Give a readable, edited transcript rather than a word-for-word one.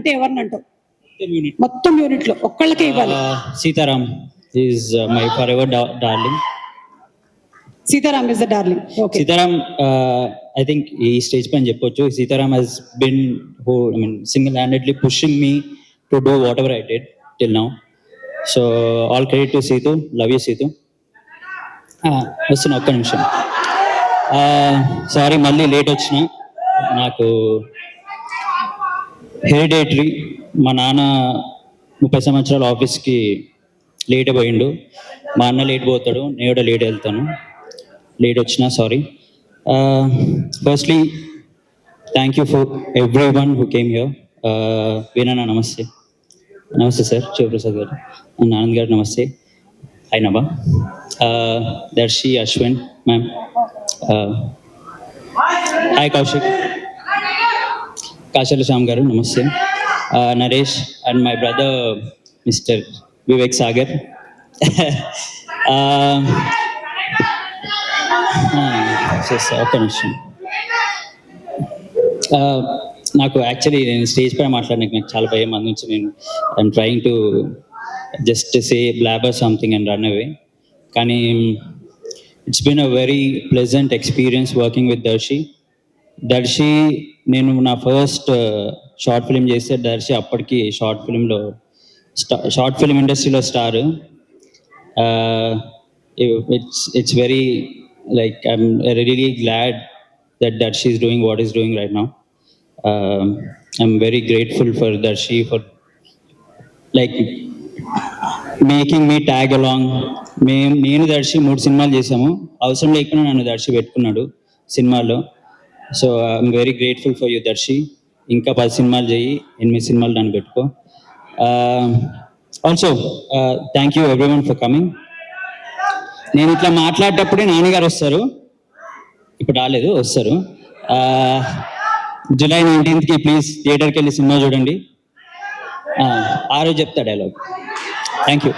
అంటే ఎవరిని అంటావు? మొత్తం యూనిట్ లో ఒక్కళ్ళకే ఇవ్వాలి. Sitaram is my forever darling. Sitaram is the darling. Okay. Sitaram I think ఈ స్టేజ్ పైన చెప్పొచ్చు, Sitaram he's been single handedly pushing me to do whatever I did till now. So all credit to Situ. Love you Situ. వస్తున్నా, ఒక్క నిమిషం. Sorry మళ్ళీ late వచ్చిన. నాకు hereditary, మా నాన్న 30 సంవత్సరాలు ఆఫీస్కి లేట్ పోయిండు, మా అన్న లేట్ పోతాడు, నేను కూడా లేట్ వెళ్తాను. లేట్ వచ్చిన sorry. Firstly thank you for everyone who came here. వీణన్న namaste. Namaste sir. Shivaprasad garu, Anand garu namaste. Hi Nabha. Darshi, Ashwin ma'am, hi Kaushik, Kashala Shyam garu namaste. Naresh and my brother mister Vivek Sagar. ఒక్క నిమిషం. నాకు యాక్చువల్లీ నేను స్టేజ్ పైన మాట్లాడడానికి నాకు చాలా భయం. అందు నుంచి నేను I'm trying to just say blabber something and run away. కానీ it's been a very pleasant experience working with Darshi. Darshi నేను నా ఫస్ట్ షార్ట్ ఫిలిం చేస్తే దర్శి అప్పటికి షార్ట్ ఫిలిం ఇండస్ట్రీలో star. It's very like I'm really glad that Darshi is doing what he's doing right now. I'm very grateful for Darshi for like making me tag along. నేను దర్శి 3 సినిమాలు చేసాము, అవసరం లేకుండా నన్ను దర్శి పెట్టుకున్నాడు సినిమాలో. So I'm very grateful for you Darshi. ఇంకా 10 సినిమాలు చేయి, 8 సినిమాలు నన్ను పెట్టుకో. Also thank you everyone for coming. నేను ఇట్లా మాట్లాడేటప్పుడే నాన్నగారు వస్తారు, ఇప్పుడు రాలేదు, వస్తారు. జూలై 19th ప్లీజ్ థియేటర్కి వెళ్ళి సినిమా చూడండి. ఆ రోజు చెప్తా డైలాగ్. Thank you.